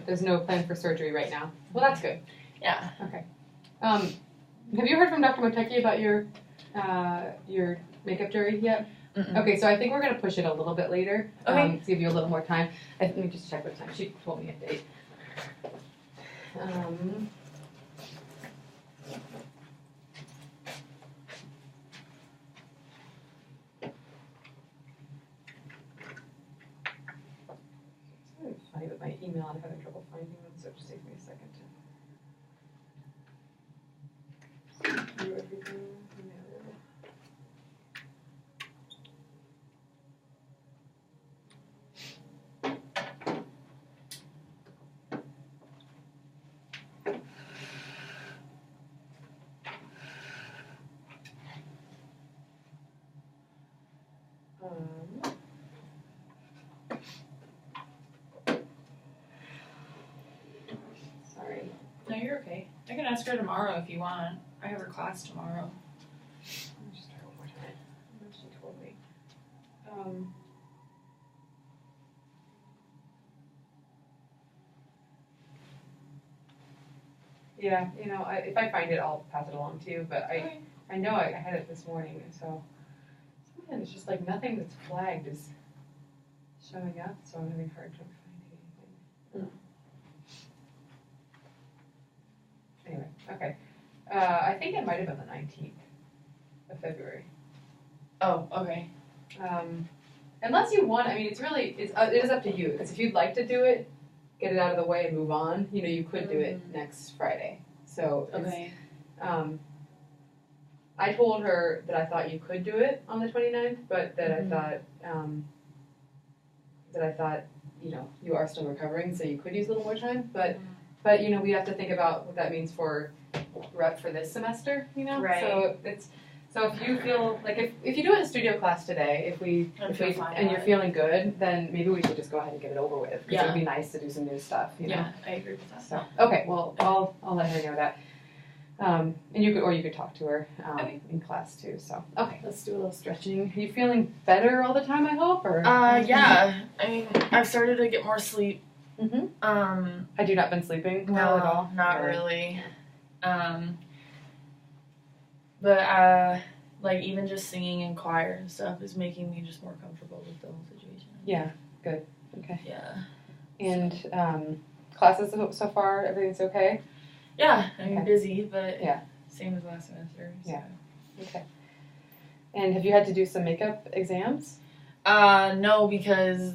there's no plan for surgery right now. Well, that's good. Yeah. Okay. Have you heard from Dr. Moteki about your makeup jury yet? Mm-mm. Okay, so I think we're going to push it a little bit later. Okay. To give you a little more time. Let me just check what time. She told me a date. It's funny with my email, I'm having trouble finding them, so it just takes me a second to do everything. Sorry. No, you're okay. I can ask her tomorrow if you want. I have her class tomorrow. Let me just try one more time. What she told me. Yeah, if I find it, I'll pass it along to you. But I know I had it this morning, so sometimes it's just like nothing that's flagged is showing up, so I'm having a hard time finding anything. Anyway, okay. I think it might have been the 19th of February. Oh, okay. Unless you want, I mean, it is up to you. Because if you'd like to do it, get it out of the way and move on. You could do it next Friday. So, Okay. I told her that I thought you could do it on the 29th, but that I thought, you are still recovering, so you could use a little more time. But we have to think about what that means for rep for this semester. Right. So if you feel like if you do it in studio class today, and you're feeling good, then maybe we should just go ahead and get it over with. Because it would be nice to do some new stuff. Yeah, I agree with that. So okay, well I'll let her know that. And you could talk to her in class too. So okay, let's do a little stretching. Are you feeling better all the time? I hope. Or yeah. I mean, I've started to get more sleep. Mm-hmm. Had you not been sleeping well at all? Not really. But like even just singing in choir and stuff is making me just more comfortable with the whole situation. Yeah. Good. Okay. Yeah. And classes so far, everything's okay? Yeah, I mean busy, but same as last semester. So. Yeah. Okay. And have you had to do some makeup exams? No, because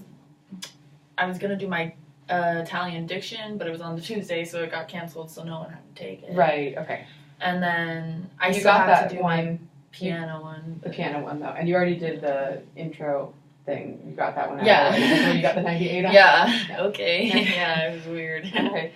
I was gonna do my Italian diction, but it was on the Tuesday, so it got canceled, so no one had to take it. Right. Okay. And then I you still got have that to do one, my piano one. The piano one, though, and you already did the intro thing. You got that one out. Yeah. So you got the 98 on. Yeah. Okay. Yeah, it was weird. Okay.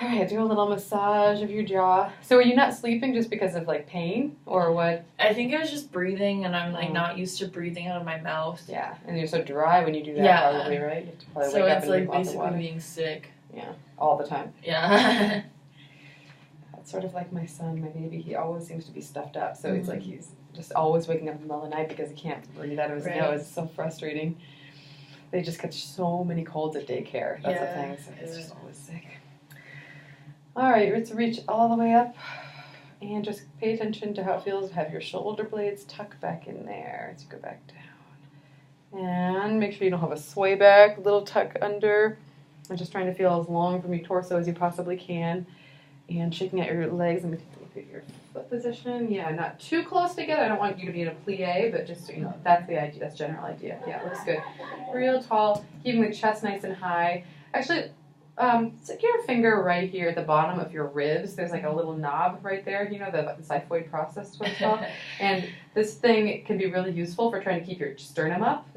All right, do a little massage of your jaw. So, are you not sleeping just because of like pain, or what? I think it was just breathing, and I'm like not used to breathing out of my mouth. Yeah, and you're so dry when you do that, probably, right? You have to probably so wake up it's and like drink lots of basically water. being sick. Yeah, all the time. Yeah. That's sort of like my son, my baby. He always seems to be stuffed up, so it's like he's just always waking up in the middle of the night because he can't breathe out of his nose. It's so frustrating. They just catch so many colds at daycare. That's the thing. So he's just always sick. All right, let's reach all the way up and just pay attention to how it feels to have your shoulder blades tuck back in there as you go back down. And make sure you don't have a sway back, little tuck under. And just trying to feel as long from your torso as you possibly can. And shaking out your legs. Let me take a look at your foot position. Yeah, not too close together. I don't want you to be in a plie, but just, that's the idea. That's the general idea. Yeah, looks good. Real tall, keeping the chest nice and high. Actually, stick your finger right here at the bottom of your ribs. There's like a little knob right there, the xiphoid process twist off. And this thing can be really useful for trying to keep your sternum up.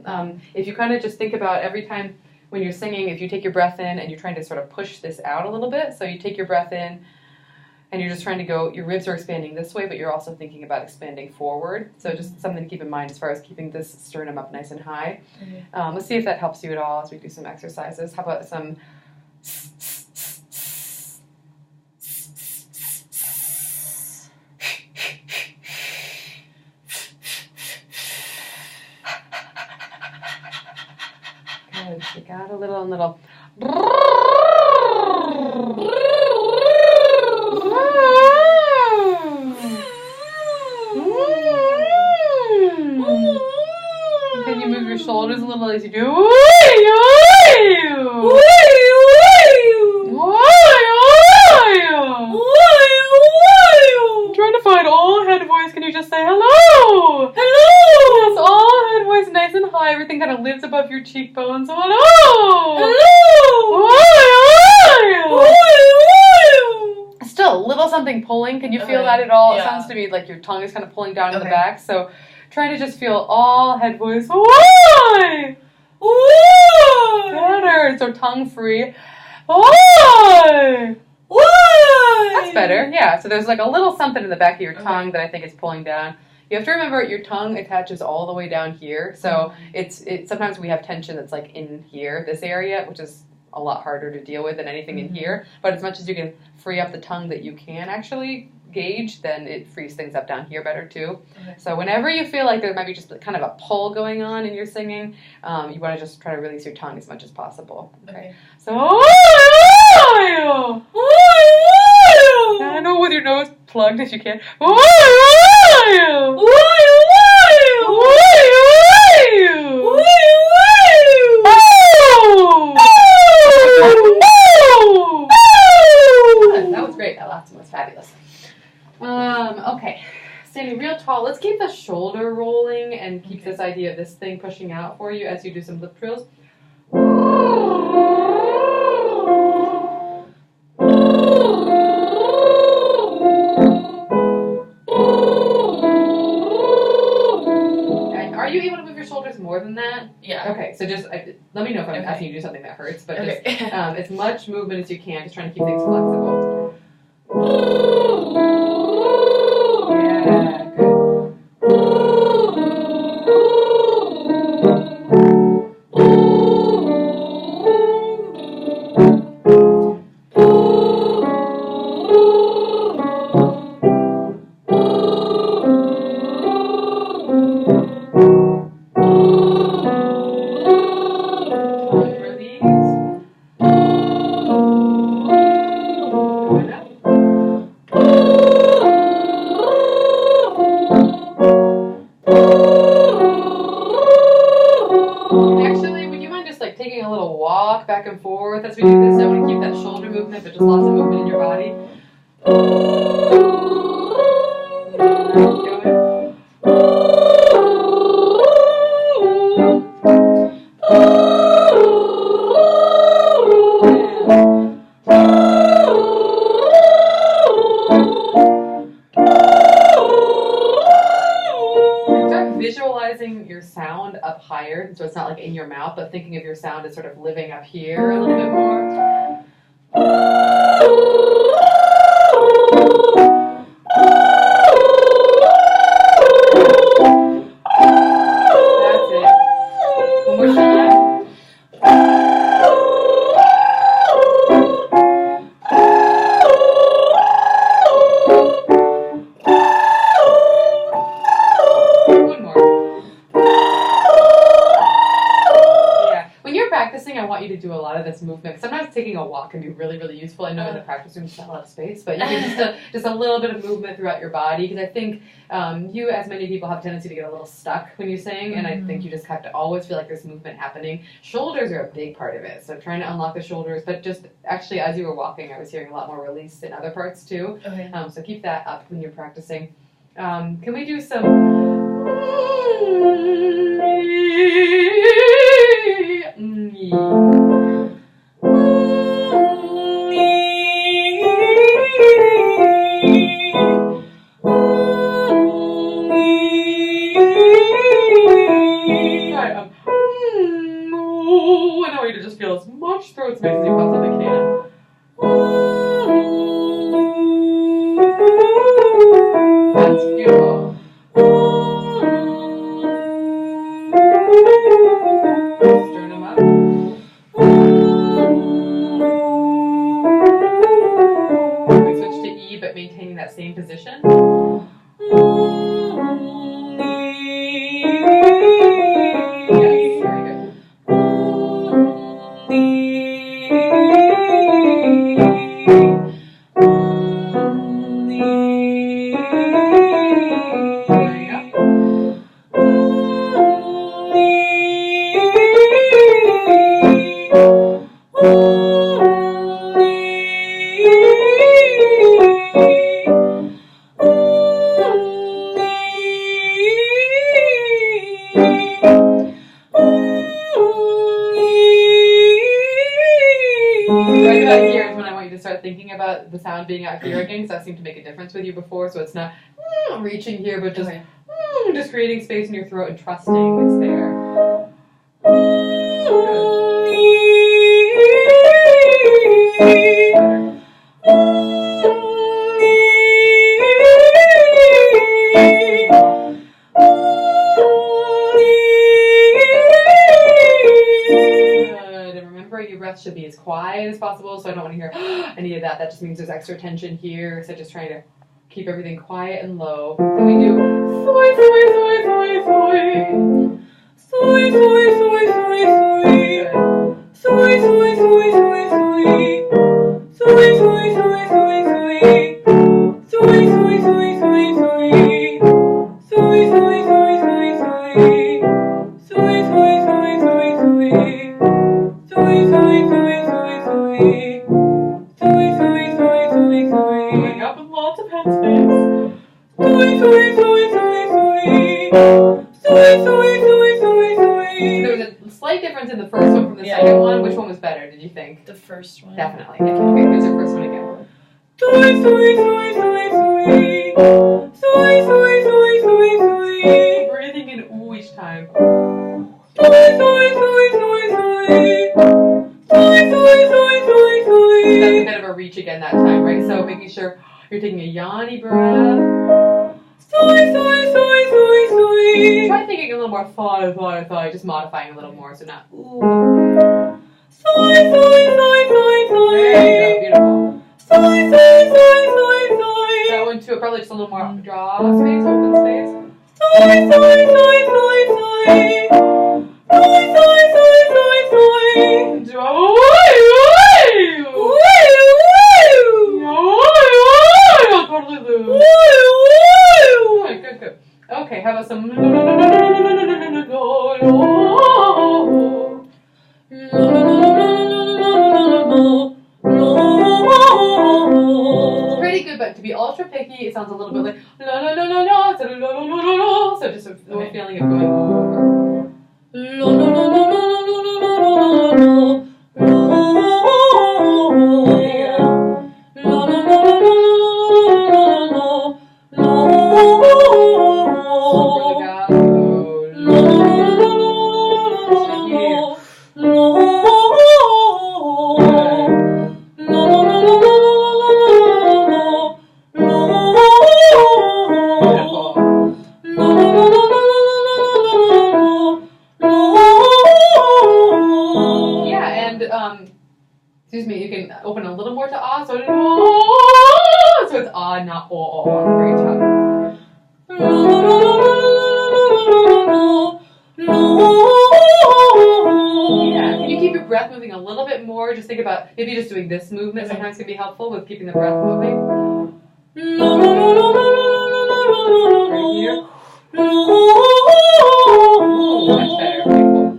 If you kind of just think about every time when you're singing, if you take your breath in and you're trying to sort of push this out a little bit, so you take your breath in and you're just trying to go, your ribs are expanding this way, but you're also thinking about expanding forward. So just something to keep in mind as far as keeping this sternum up nice and high. Let's see if that helps you at all as we do some exercises. How about some good. You got a little. as you do. I'm trying to find all head voice. Can you just say hello? Hello. Yes, all head voice nice and high. Everything kind of lives above your cheekbones. So hello. Hello. Still a little something pulling. Can you feel that at all? Yeah. It sounds to me like your tongue is kind of pulling down in the back. So trying to just feel all head voice. Why? Better. So tongue free. Why? That's better. Yeah. So there's like a little something in the back of your tongue that I think is pulling down. You have to remember your tongue attaches all the way down here. So it's sometimes we have tension that's like in here, this area, which is a lot harder to deal with than anything in here. But as much as you can free up the tongue that you can actually gauge, then it frees things up down here better too. So whenever you feel like there might be just kind of a pull going on in your singing, you want to just try to release your tongue as much as possible. Okay. So I know with your nose plugged if you can. That was great. That last one was fabulous. Okay. Standing real tall. Let's keep the shoulder rolling and keep this idea of this thing pushing out for you as you do some lip trills. Are you able to move your shoulders more than that? Yeah. Okay, so just let me know if I'm asking you to do something that hurts, but just as much movement as you can, just trying to keep things flexible. Yeah, good. Back and forth as we do this. I want to keep that shoulder movement, but just lots of movement in your body. Visualizing your sound up higher, so it's not like in your mouth, but thinking of your sound as sort of living up here a little bit more. That's it. One more time. I want you to do a lot of this movement. Sometimes taking a walk can be really, really useful. I know in the practice room there's not a lot of space, but you can just a little bit of movement throughout your body, because I think you, as many people, have a tendency to get a little stuck when you sing, and I think you just have to always feel like there's movement happening. Shoulders are a big part of it, so trying to unlock the shoulders, but just actually as you were walking, I was hearing a lot more release in other parts too. Okay. So keep that up when you're practicing. Can we do some... I want you to just feel as much throat space as you possibly can. That's beautiful. Sternum up. We switch to E, but maintaining that same position. Yes, very good. Right about here is when I want you to start thinking about the sound being out here again, because that seemed to make a difference with you before. So it's not reaching here, but just just creating space in your throat and trusting it's there. Your breath should be as quiet as possible, so I don't want to hear any of that. That just means there's extra tension here, so just trying to keep everything quiet and low. Then we do soy, soy, soy, soy, soy. Soy, soy, soy, soy, soy. Soy, soy, soy, soy, soy. Soy, soy, soy, soy, soy. Soy, soy, soy, soy, soy. Soy, soy, soy, soy, soy. Soy, soy, soy, soy, soy. Soy, soy, soy, soy, soy. Soy, soy, soy, soy, soy. Going up with lots of head space. Soy, soy, soy, soy, soy. Soy, soy, soy, soy, soy. There was a slight difference in the first one from the second one. Which one was better, did you think? The first one. Definitely. Okay, here's your first one again. Soy, soy, soy, soy, soy. Soy, soy, soy, soy, soy. Breathing in ooh each time. Soy, soy, soy, soy, soy. Soy, soy, soy, soy, soy. That's a bit of a reach again that time, right? So making sure you're taking a yawny breath. Soy, soy, soy, soy, soy. Try thinking a little more soy, just modifying a little more, so not ooh. Soy, soy, soy, soy, soy. There you go, beautiful. Soy, soy, soy, soy, soy. That one too, probably just a little more draw space, open space. Soy, soy, soy, soy, soy. Soy, soy, soy, soy, soy. Good, good. Okay, how about some? Pretty good, but to be ultra picky, it sounds a little bit like la la la la la, so la la la la la. So just a feeling of going over. La la la la la la la excuse me, you can open a little more to ah, so it's ah, not oh, on the very top. Yeah, can you keep your breath moving a little bit more? Just think about maybe just doing this movement sometimes can be helpful with keeping the breath moving. Right here. Much better, beautiful.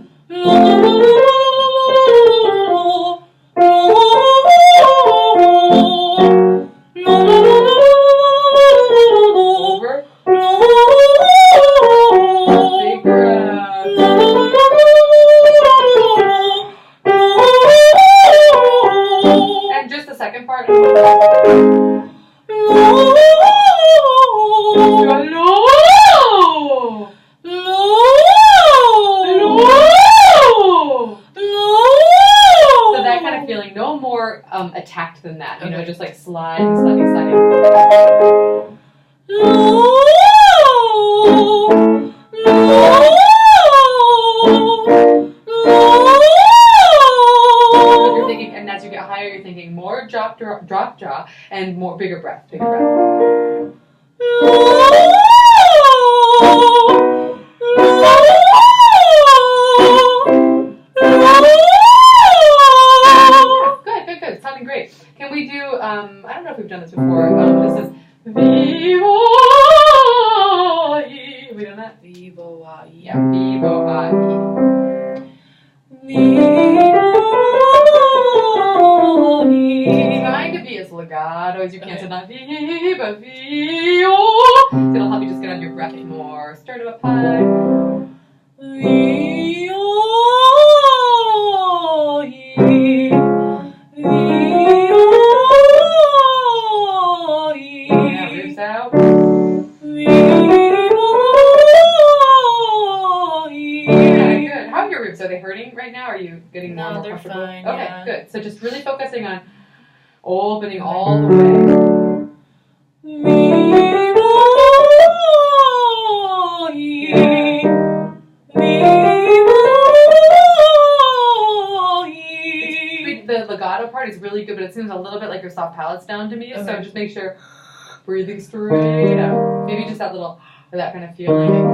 Attacked than that, you know, just like sliding. You're thinking, and as you get higher, you're thinking more drop jaw, and more bigger breath. Great. Can we do, I don't know if we've done this before. This is Vivo. Have we done that? Vivo. Yeah, Vivo. Trying to be as legato as you can, so not Vi, but Vio. So it'll help you just get on your breath more. Start it up high. Vio. focusing on opening all the way. The legato part is really good, but it seems a little bit like your soft palate's down to me. Okay. So just make sure breathing straight out. Maybe just that little, or that kind of feeling.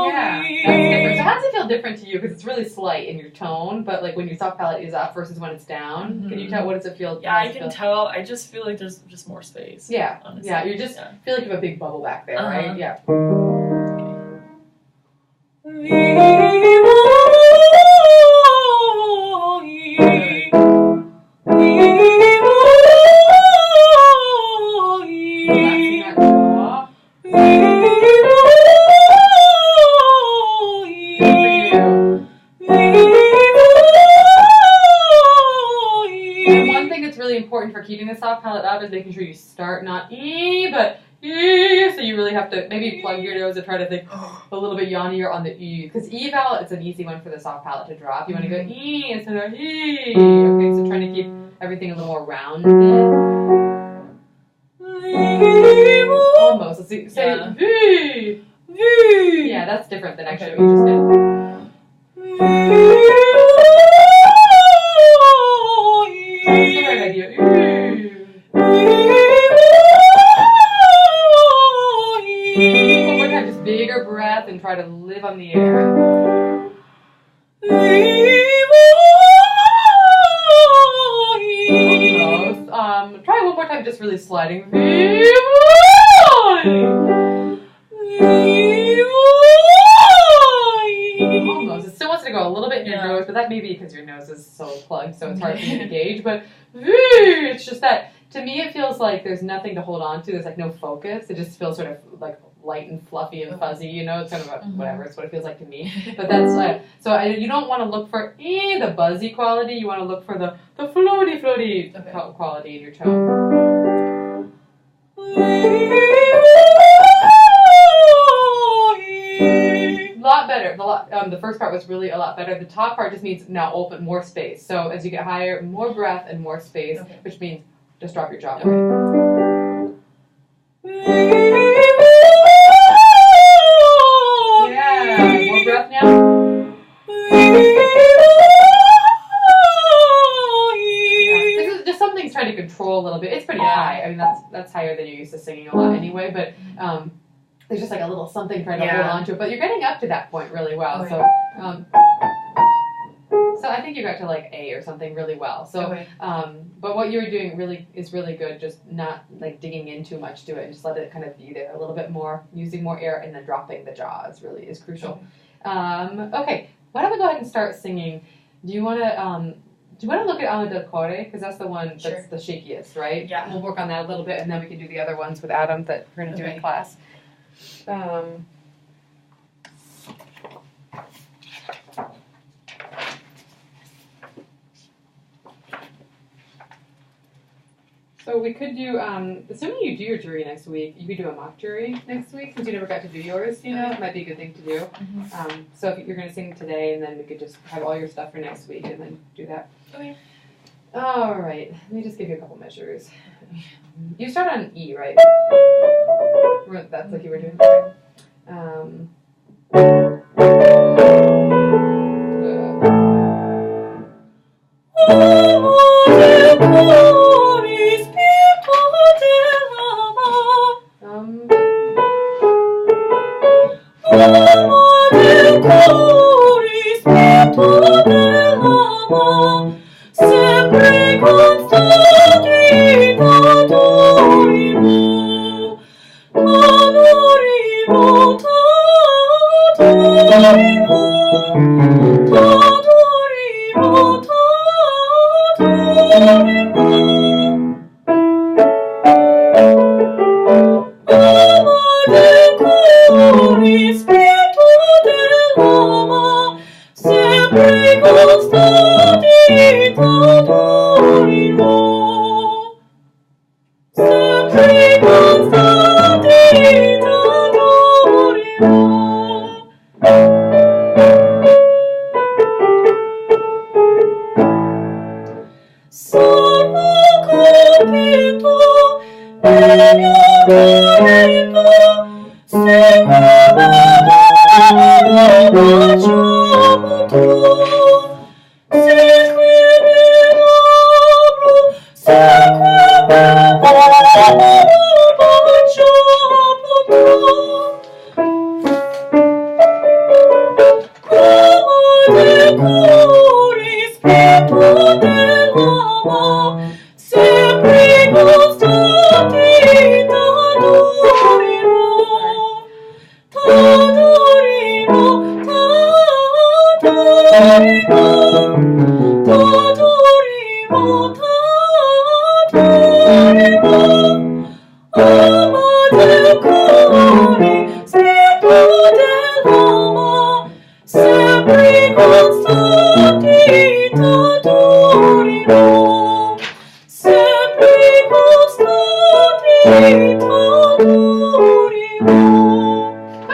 Yeah, that's different. So how does it feel different to you? Because it's really slight in your tone, but like when your soft palate is up versus when it's down, mm-hmm. Can you tell, what does it feel? Yeah, I can tell. I just feel like there's just more space. Yeah, honestly. Yeah, you just feel like you have a big bubble back there, right? Yeah. Okay. Important for keeping the soft palate up is making sure you start not E, but E. So you really have to maybe plug your nose and try to think a little bit yawnier on the E. Because E vowel, it's an easy one for the soft palate to drop. You want to go E instead of E. Okay, so trying to keep everything a little more rounded. Almost. Let's see. Say V. V. Yeah, that's different than actually what you just did. That's the right idea. One more time, just bigger breath and try to live on the air. Almost. Try one more time, just really sliding. Almost. It still wants to go a little bit in your nose, but that may be because your nose is so plugged, so it's hard for you to gauge. But it's just that, to me, it feels like there's nothing to hold on to. There's like no focus. It just feels sort of like light and fluffy and fuzzy, you know? It's kind of a, whatever. It's what it feels like to me. But that's you don't want to look for the buzzy quality. You want to look for the floaty quality in your tone. A lot better. The first part was really a lot better. The top part just means now open more space. So as you get higher, more breath and more space, which means just drop your jaw. Yeah, more breath now. This is just something trying to control a little bit. It's pretty high. I mean, that's higher than you're used to singing a lot anyway, but there's just like a little something trying to hold on to it, but you're getting up to that point really well. So I think you got to like A or something really well. So, but what you're doing is really good. Just not like digging in too much to it, and just let it kind of be there a little bit more, using more air, and then dropping the jaw is crucial. Okay, why don't we go ahead and start singing? Do you want to look at Alma del Core? Because that's the one that's the shakiest, right? Yeah. We'll work on that a little bit, and then we can do the other ones with Adam that we're going to do in class. So we could do, assuming you do your jury next week, you could do a mock jury next week, since you never got to do yours, you know, it might be a good thing to do. So if you're going to sing today, and then we could just have all your stuff for next week, and then do that. Okay. All right, let me just give you a couple measures. You start on E, right? That's like you were doing.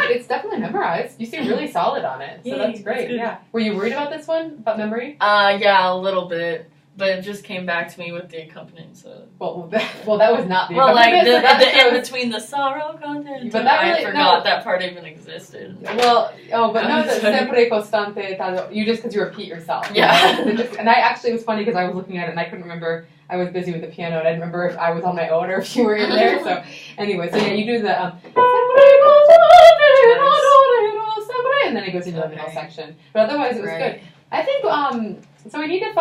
It's definitely memorized. You seem really solid on it, so that's great. Yeah. Were you worried about this one, about memory? Yeah, a little bit, but it just came back to me with the accompaniment. So well, that was not the well, like accompaniment. the in between the sorrow content. But that really, I forgot that part even existed. Well, but no, the sempre costante. You just because you repeat yourself. Yeah. You know? And I actually, it was funny because I was looking at it and I couldn't remember. I was busy with the piano and I didn't remember if I was on my own or if you were in there. So anyway, so yeah, you do the and then it goes into the middle section. But otherwise, it was good. I think so. We need to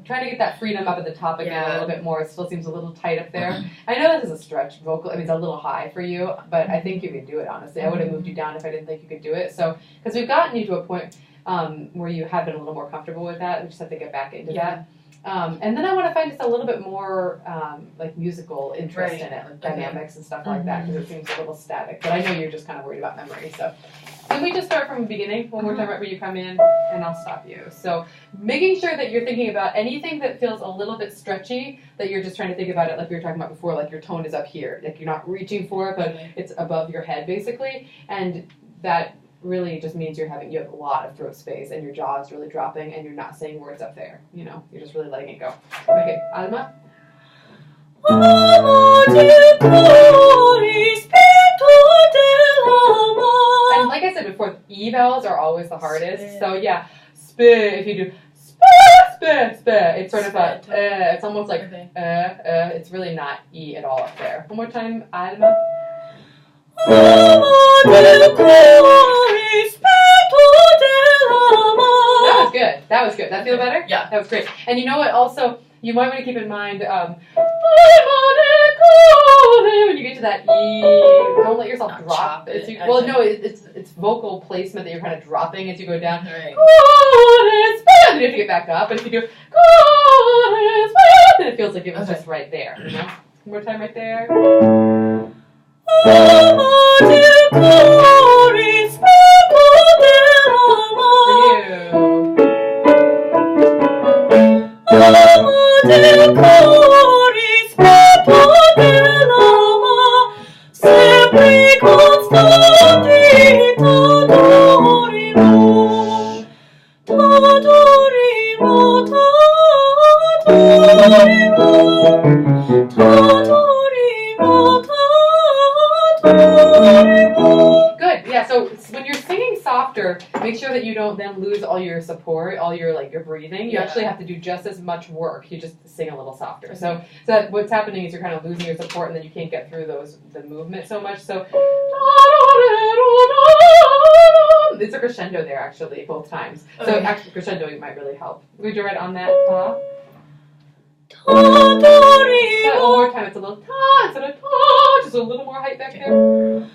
trying to get that freedom up at the top again a little bit more. It still seems a little tight up there. I know this is a stretch vocal. I mean, it's a little high for you, but I think you can do it. Honestly, I would have moved you down if I didn't think you could do it. So because we've gotten you to a point where you have been a little more comfortable with that. We just have to get back into that. And then I want to find just a little bit more like musical interest in it, like dynamics and stuff like that, because it seems a little static. But I know you're just kind of worried about memory. So can we just start from the beginning one more time right where you come in, and I'll stop you. So making sure that you're thinking about anything that feels a little bit stretchy, that you're just trying to think about it like we were talking about before, like your tone is up here, like you're not reaching for it, but it's above your head basically, and that really just means you have a lot of throat space and your jaw is really dropping and you're not saying words up there. You know, you're just really letting it go. Okay, Alma. And like I said before, E vowels are always the hardest. So yeah, if you do it's sort of it's almost like it's really not E at all up there. One more time, Alma. That was good. That feel better? Yeah. That was great. And you know what? Also, you might want to keep in mind when you get to that E, don't let yourself drop. It's vocal placement that you're kind of dropping as you go down. Right. And you have to get back up. And if you do then it feels like it was just right there. You know? One more time right there. Good. Yeah. So when you're singing softer, make sure that you don't then lose all your support, all your your breathing. You actually have to do just as much work. You just sing a little softer. So that what's happening is you're kind of losing your support, and then you can't get through the movement so much. So it's a crescendo there actually both times. So actually crescendo might really help. Would you write on that ta? One more time. It's a little ta instead of ta. Just a little more height back there.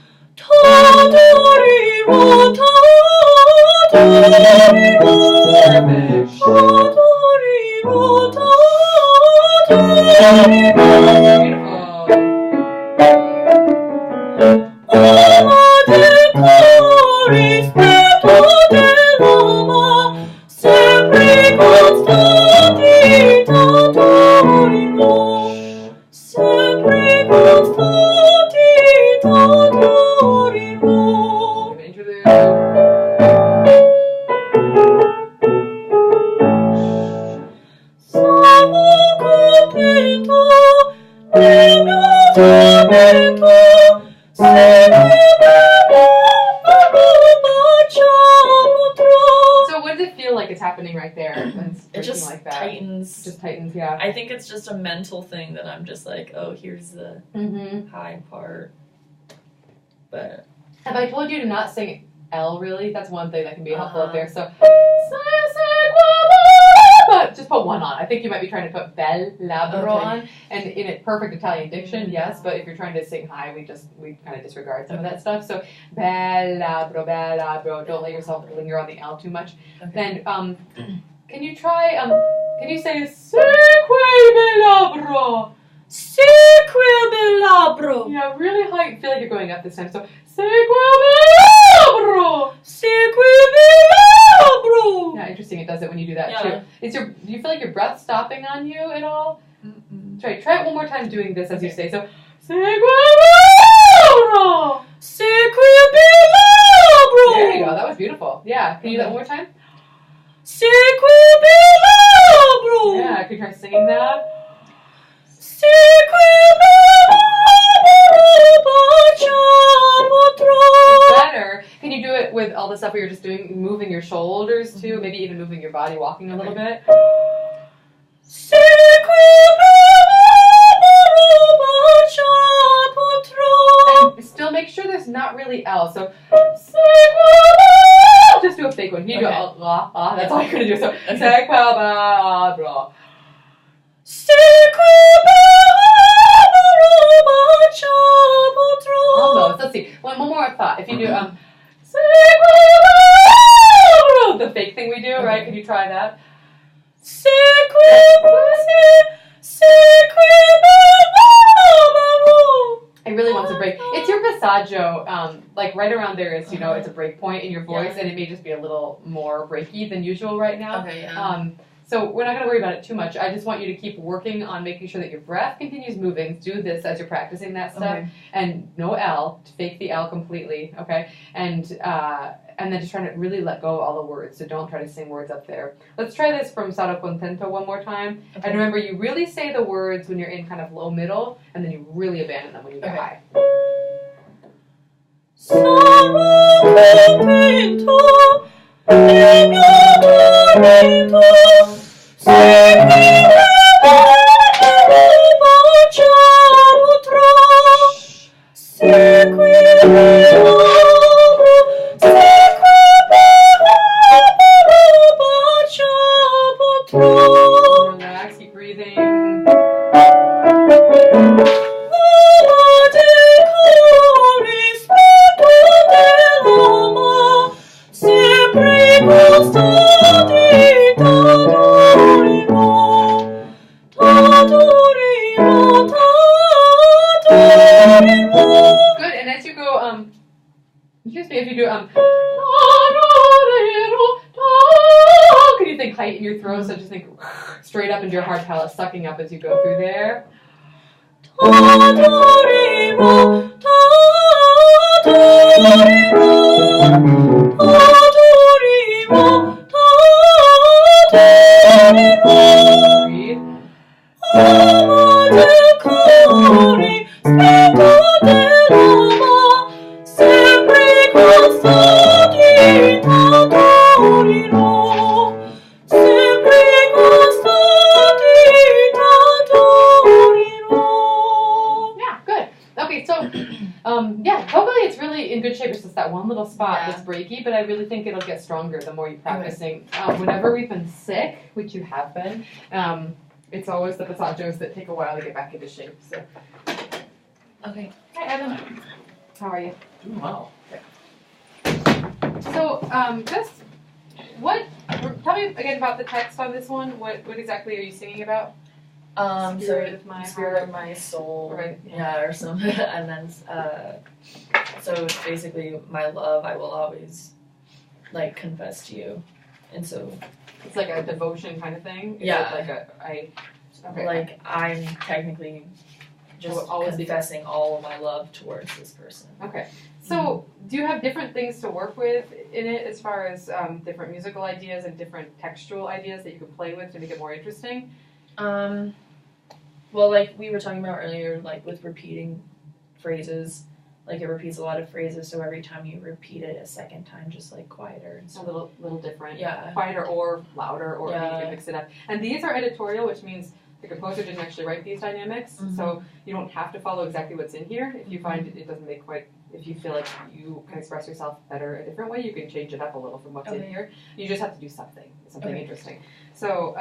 So what does it feel like it's happening right there? When it's It just like that? tightens. Just tightens, yeah. I think it's just a mental thing that I'm just like, oh, here's the high part. But have I told you to not sing L really? That's one thing that can be helpful up there. So but just put one on. I think you might be trying to put bel labro on, and in a perfect Italian diction, yes. But if you're trying to sing high, we kind of disregard some of that stuff. So bel labro. Don't let yourself linger on the L too much. okay. Then can you try can you say seque belabro? Sequibelabro. Yeah, really high. Feel like you're going up this time. So seque belabro. Sequibelabro. Yeah, interesting. It does it when you do that Yeah. too. Do you feel like your breath stopping on you at all? Try it one more time doing this as you say. So sequibelabro. Sequibelabro. There you go. That was beautiful. Yeah. Can you do that one more time? Sequibelabro. Yeah. Can you try singing that? Better. Can you do it with all the stuff we were just doing, moving your shoulders too, maybe even moving your body, walking a little bit? And still make sure there's not really L. So just do a fake one. Can you do that's all you're gonna do. So almost. Let's see. One more thought. If you do the fake thing we do, right? Can you try that? I really want to break. It's your passaggio, like right around there is, it's a break point in your voice, and it may just be a little more breaky than usual right now. Okay, yeah. So we're not going to worry about it too much. I just want you to keep working on making sure that your breath continues moving. Do this as you're practicing that stuff, and no L. To fake the L completely, okay? And then just trying to really let go of all the words. So don't try to sing words up there. Let's try this from Sarò Contento one more time. Okay. And remember, you really say the words when you're in kind of low middle, and then you really abandon them when you get high. Sarò contento nel mio tormento, relax, keep breathing. Good, and as you go, excuse me, if you do, can you think height in your throat? So just think straight up into your hard palate, sucking up as you go through there. Breathe. Yeah, good. Okay, so hopefully it's really in good shape. It's just that one little spot that's breaky, but I really think it'll get stronger the more you practicing. Whenever we've been sick, which you have been, it's always the passaggios that take a while to get back into shape. So, okay. Hi, Evan. How are you? Doing well. So, tell me again about the text on this one. What exactly are you singing about? Spirit of my Spirit heart. of my soul, Right. yeah, or something, and then, so it's basically my love, I will always, like, confess to you, and so. It's like a devotion kind of thing? Yeah. Like I'm technically just always confessing all of my love towards this person. Okay. So, do you have different things to work with in it as far as different musical ideas and different textual ideas that you can play with to make it more interesting? Well, like we were talking about earlier, like with repeating phrases, like it repeats a lot of phrases, so every time you repeat it a second time, just like quieter and stuff. A little different. Yeah. Quieter or louder, or Yeah. you can mix it up. And these are editorial, which means the composer didn't actually write these dynamics, so you don't have to follow exactly what's in here. If you find it doesn't make quite, if you feel like you can express yourself better a different way, you can change it up a little from what's in here. You just have to do something interesting. So,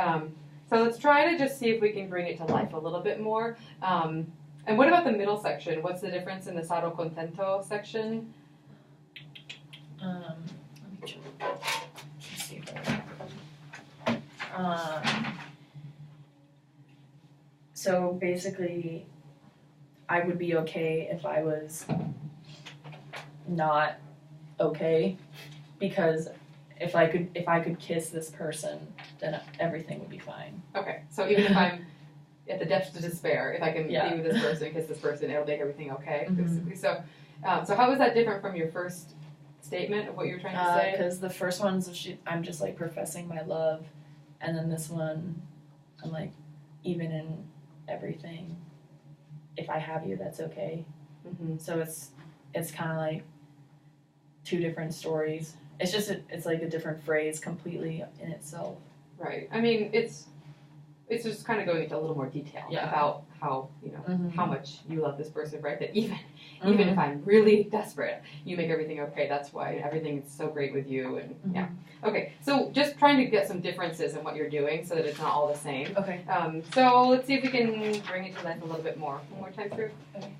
so let's try to just see if we can bring it to life a little bit more. And what about the middle section? What's the difference in the Saro Contento section? Let me check. Let's see. So basically, I would be okay if I was not okay, because if I could kiss this person, then everything would be fine. Okay, so even if I'm at the depths of despair, if I can be with this person, kiss this person, it'll make everything okay. Basically, so how is that different from your first statement of what you were trying to say? Because the first one's I'm just like professing my love, and then this one, I'm like, even in everything, if I have you, that's okay. So it's kind of like two different stories. It's just it's like a different phrase completely in itself. Right. I mean, it's just kind of going into a little more detail about how how much you love this person, right? That even if I'm really desperate, you make everything okay. That's why everything is so great with you. And okay. So just trying to get some differences in what you're doing so that it's not all the same. Okay. So let's see if we can bring it to life a little bit more. One more time through. Okay.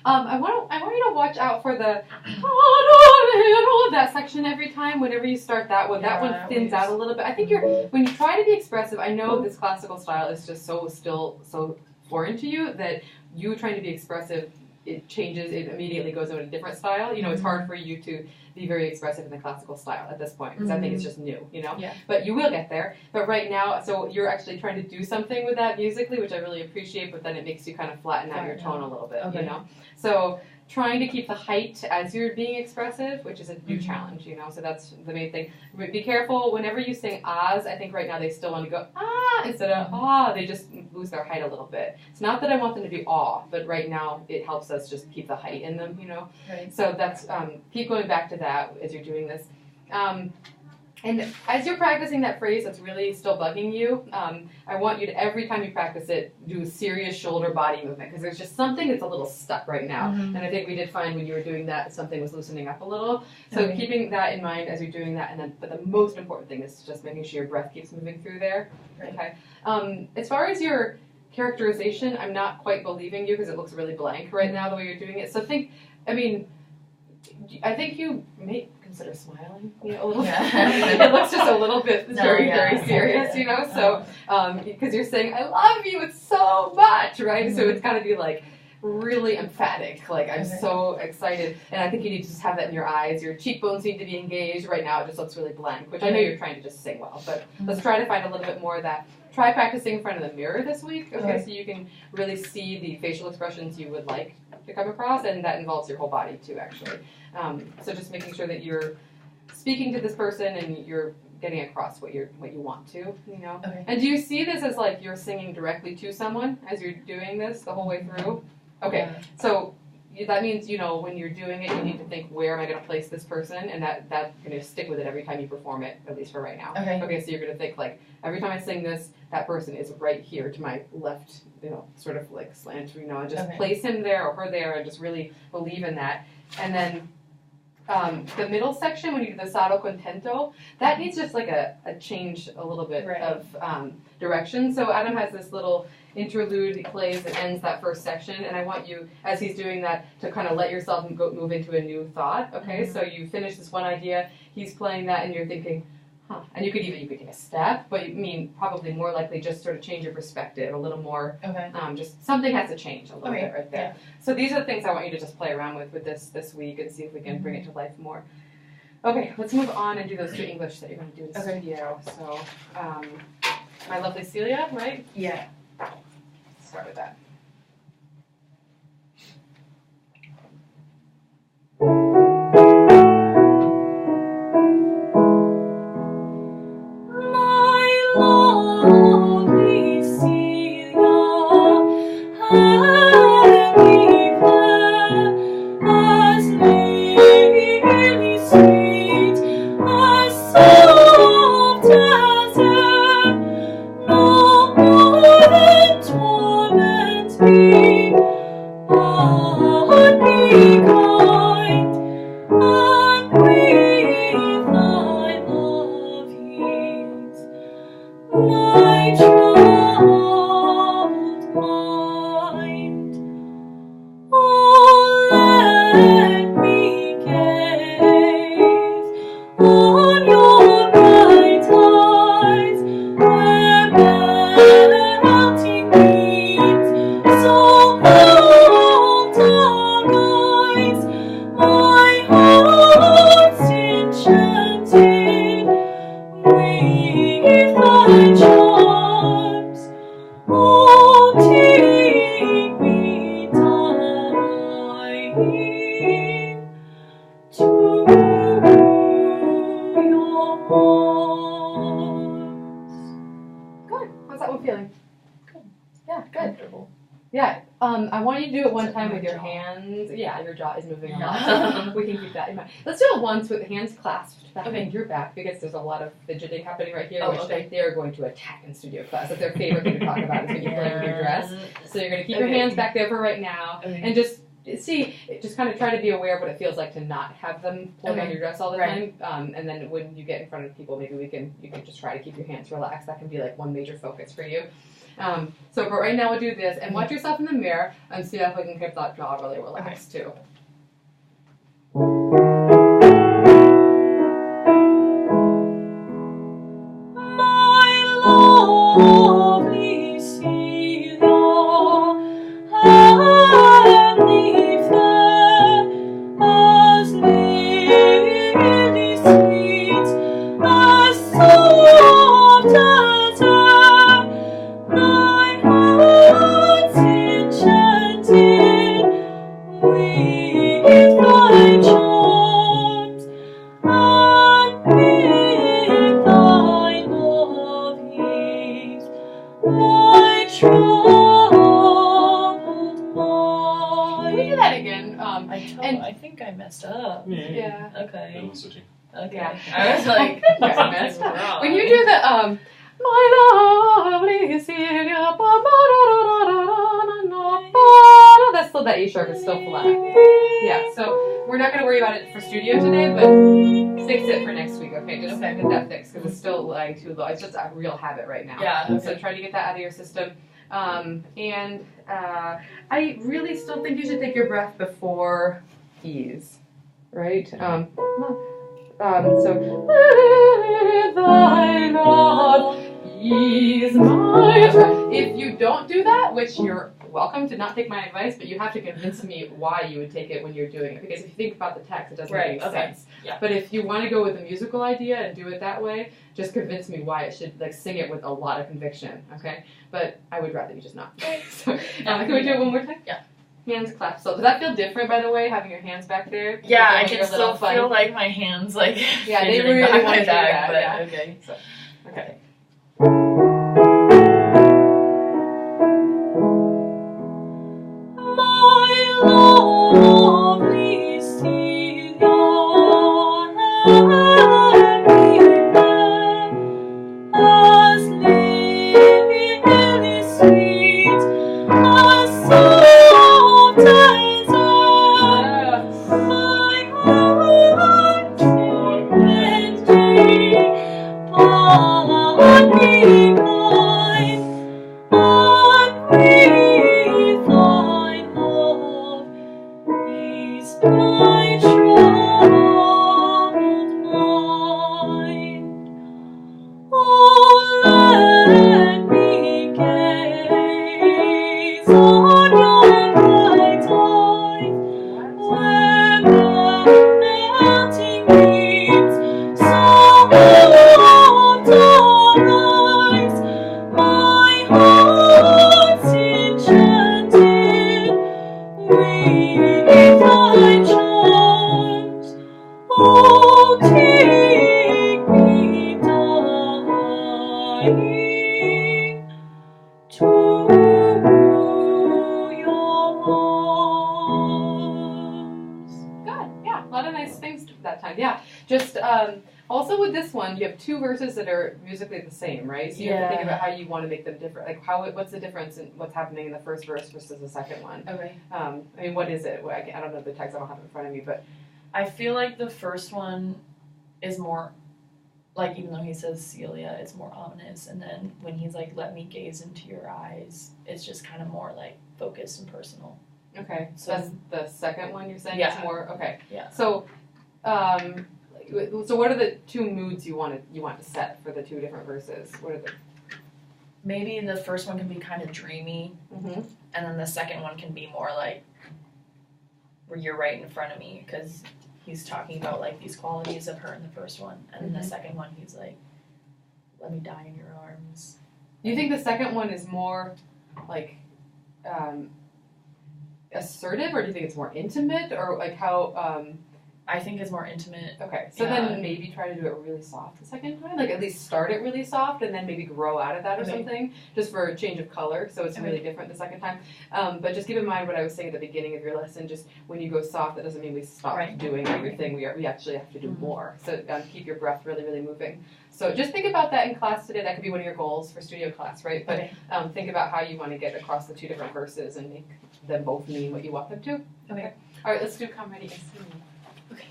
I want you to watch out for the that section every time. Whenever you start that one, that one thins out a little bit. I think when you try to be expressive. I know this classical style is just so foreign to you that you trying to be expressive, it changes. It immediately goes into a different style. It's hard for you to be very expressive in the classical style at this point because I think it's just new. Yeah. But you will get there. But right now, so you're actually trying to do something with that musically, which I really appreciate. But then it makes you kind of flatten out your tone a little bit. Okay. So trying to keep the height as you're being expressive, which is a new challenge, so that's the main thing. Be careful whenever you sing ahs. I think right now they still want to go ah instead of ah. They just lose their height a little bit. It's not that I want them to be awe, but right now it helps us just keep the height in them, you know. Right. So that's keep going back to that as you're doing this. And as you're practicing that phrase that's really still bugging you, I want you to, every time you practice it, do a serious shoulder body movement, because there's just something that's a little stuck right now. And I think we did find when you were doing that, something was loosening up a little. So keeping that in mind as you're doing that, and then, but the most important thing is just making sure your breath keeps moving through there. Right. Okay. As far as your characterization, I'm not quite believing you because it looks really blank right now the way you're doing it. So I think you may consider smiling, you know, a little. Yeah. It looks just a little bit very serious, you know. So because you're saying I love you, it's so much, right? So it's got to be like really emphatic, like I'm so excited, and I think you need to just have that in your eyes. Your cheekbones need to be engaged. Right now, it just looks really blank, which I know you're trying to just sing well, but let's try to find a little bit more of that. Try practicing in front of the mirror this week, okay? So you can really see the facial expressions you would like to come across, and that involves your whole body too, actually. So just making sure that you're speaking to this person and you're getting across what you want to, you know. Okay. And do you see this as like you're singing directly to someone as you're doing this the whole way through? Okay, so that means, you know, when you're doing it, you need to think, where am I going to place this person? And that's going to stick with it every time you perform it, at least for right now. Okay, so you're going to think, like, every time I sing this, that person is right here to my left, you know, sort of like slant, you know, and just place him there or her there and just really believe in that. And then the middle section, when you do the sotto contento, that needs just like a change a little bit of direction. So Adam has this little interlude he plays that ends that first section, and I want you, as he's doing that, to kind of let yourself move into a new thought. Okay, so you finish this one idea, he's playing that, and you're thinking, huh. And you could take a step, but you mean probably more likely just sort of change your perspective a little more. Just something has to change a little bit right there. So these are the things I want you to just play around with this week and see if we can bring it to life more. Okay, let's move on and do those two English that you're going to do in the studio. So, my lovely Celia, right? Yeah. Let's start with that. My lovely Celia, as really sweet, as soft as air, no more than torment me, but be kind, and breathe thy love heat, my troubled mind. Oh, let me gaze on your bright eyes, where melting beams so hold our eyes. My heart's enchanted with thy charms. Oh, take me, darling, to your arms. Good. How's that one feeling? Good. Yeah, good. Comfortable. Yeah. I want you to do it one time with your hands. Yeah, your jaw is moving a lot. We can keep that in mind. Let's do it once with hands clasped behind your back, because there's a lot of fidgeting happening right here, which they're going to attack in studio class. That's their favorite thing to talk about, is when you're playing with your dress. So you're going to keep your hands back there for right now, and just kind of try to be aware of what it feels like to not have them pulling on your dress all the time. And then when you get in front of people, maybe you can just try to keep your hands relaxed. That can be like one major focus for you. So for right now, we'll do this, and watch yourself in the mirror and see if we can keep that jaw really relaxed too. My lovely Celia, heavenly fair, as lily sweet, as soft as air, my heart's enchanted with Can we do that again? I think I messed up. Yeah. Okay. No switching. Okay. Yeah. I was like, I messed up. wrong. When you do the my lovely Celia, that's still that E sharp is still flat. Yeah, so we're not going to worry about it for studio today, but fix it for next week, okay? Just get that fixed because it's still lying too low. It's just a real habit right now. Yeah. Okay. So try to get that out of your system. And I really still think you should take your breath before E's, right? So with thy love ease my breath. If you don't do that, which you're welcome to not take my advice, but you have to convince me why you would take it when you're doing it. Because if you think about the text, it doesn't make any sense. Yeah. But if you want to go with a musical idea and do it that way, just convince me why it should, like, sing it with a lot of conviction, okay? But I would rather you just not. So, can we do it one more time? Yeah. Hands clap. So does that feel different, by the way, having your hands back there? Yeah, I can still feel like my hands, like, yeah, they fidgeting really behind want my to do back, that. but Yeah. okay. So, okay. My lovely Celia, let me bear as lily sweet, as soft as air. My heart and dream, but be mine, and with thy love ease my troubled mind. Oh, let me gaze on your bright eyes, where the melting beams so oft arise. My heart's enchanted with thy charms. Oh, take me dying to your arms. Good. Yeah, a lot of nice things that time. Yeah. Just also with this one, you have two verses that are musically the same, right? So you have to think about how you want to make them different. Like what's the difference in what's happening in the first verse versus the second one? Okay. I mean, what is it? I don't know the text. I don't have it in front of me, but I feel like the first one is more, like, even though he says Celia, it's more ominous, and then when he's like, let me gaze into your eyes, it's just kind of more like focused and personal. okay. So So- that's the second one you're saying. Yeah. It's more okay. Yeah. So, so what are the two moods you want to set for the two different verses? What are the? Maybe the first one can be kind of dreamy, Mm-hmm. and then the second one can be more like, where you're right in front of me, because he's talking about like these qualities of her in the first one, and then the second one he's like, let me die in your arms. Do you think the second one is more like assertive, or do you think it's more intimate, or like how? I think it's more intimate. Okay, so Yeah. then maybe try to do it really soft the second time, like at least start it really soft, and then maybe grow out of that or Okay. something, just for a change of color, so it's really different the second time. But just keep in mind what I was saying at the beginning of your lesson. Just when you go soft, that doesn't mean we stop Right. doing everything. We actually have to do Mhm. more. So keep your breath really, really moving. So just think about that in class today. That could be one of your goals for studio class, right? But Okay. think about how you want to get across the two different verses and make them both mean what you want them to. Okay. All right, let's do Come Ready and Sing. Okay.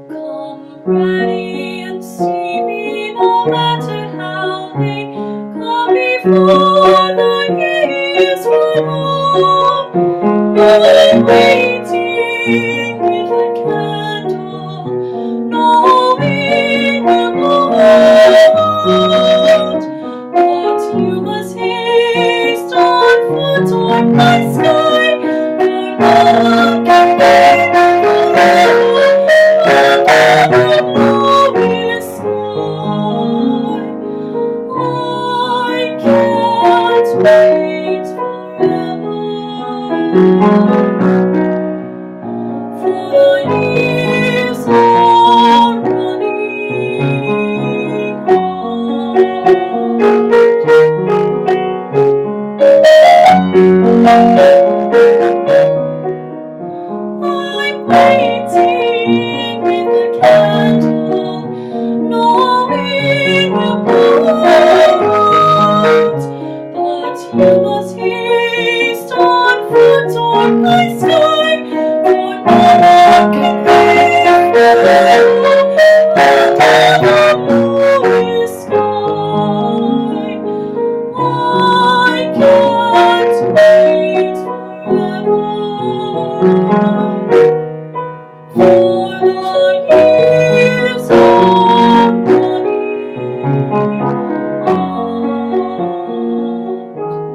Come ready and see me, no matter how late. Come before the years run on. I'm waiting with a candle, knowing the moment. But you must haste on foot toward my sky, for love can wait forever under the glorious sky. I can't wait forever. I'm waiting with the candle, knowing we'll blow out. But you must haste on foot or by sky, for no one can wait forever under the bluest sky. I can't wait forever, for the years are running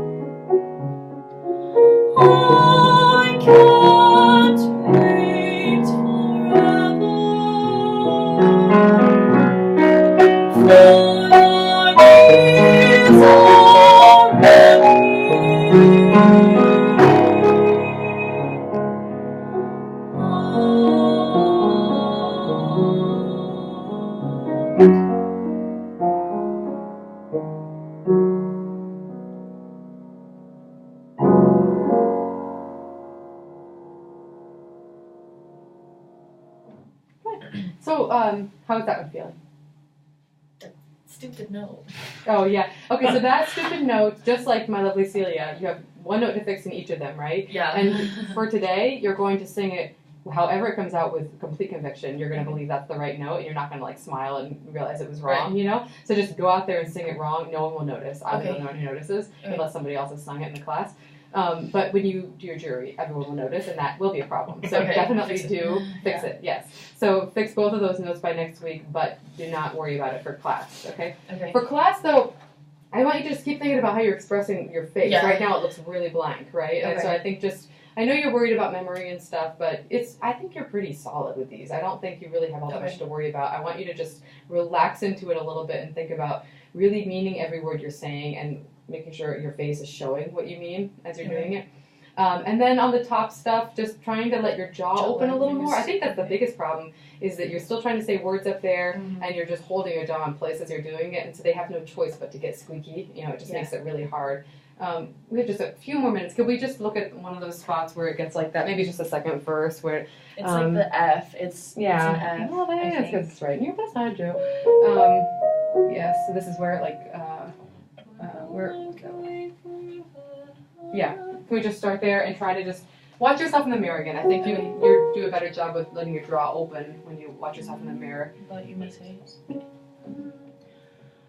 out. I can't wait forever, for the years are So, how's that one feeling? Stupid note. Oh, yeah. Okay, so that stupid note, just like My Lovely Celia, you have one note to fix in each of them, right? Yeah. And for today, you're going to sing it however it comes out with complete conviction. You're going to believe that's the right note, and you're not going to, like, smile and realize it was wrong, you know? So just go out there and sing it wrong. No one will notice. I'm the only one who notices, unless somebody else has sung it in the class. But when you do your jury, everyone will notice, and that will be a problem. So definitely fix it, yes. So fix both of those notes by next week, but do not worry about it for class, okay? For class, though, I want you to just keep thinking about how you're expressing your face. Yeah. Right now it looks really blank, right? And so I think I know you're worried about memory and stuff, but I think you're pretty solid with these. I don't think you really have all that much to worry about. I want you to just relax into it a little bit and think about really meaning every word you're saying and making sure your face is showing what you mean as you're doing it. And then on the top stuff, just trying to let your jaw open a little more. I think that's the biggest problem, is that you're still trying to say words up there, and you're just holding your jaw in place as you're doing it, and so they have no choice but to get squeaky. You know, it just makes it really hard. We have just a few more minutes. Could we just look at one of those spots where it gets like that? Maybe just a second verse where it's like the F. It's an F. Well, that's because it's right in your best side, Joe. Yes, so this is where like can we just start there and try to just watch yourself in the mirror again? I think you do a better job with letting your jaw open when you watch yourself in the mirror. But you must haste.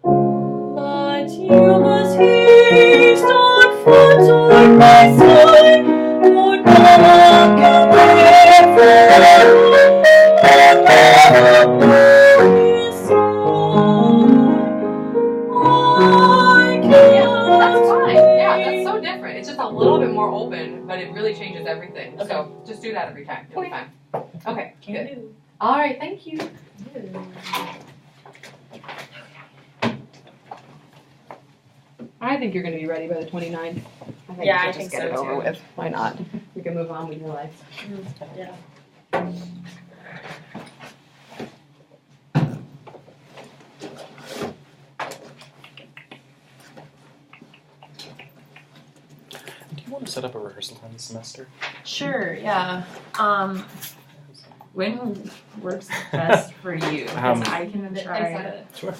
But you must haste on foot or by side, for no one can wait forever. That's fine. Yeah, that's so different. It's just a little bit more open, but it really changes everything. So just do that every time. You'll be fine. Okay, good. All right, thank you. I think you're going to be ready by the 29th. I think you should just get it over with. Why not? You can move on with your life. Yeah. Do you want to set up a rehearsal time this semester? Sure, yeah. When works best for you? Because I can try to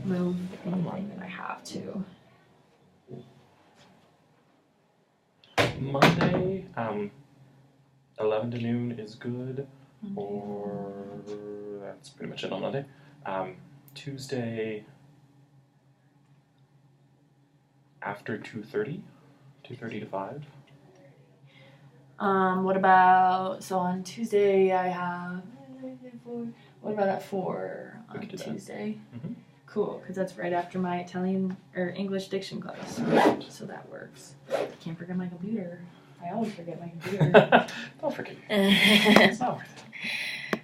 move anything that I have to. Monday, 11 to noon is good, or that's pretty much it on Monday. Tuesday, after 2:30 to 5. What about, so on Tuesday I have, what about at 4 on Tuesday? Cool, because that's right after my Italian or English diction class, so that works. Can't forget my computer. I always forget my computer. Don't forget. It's not worth it.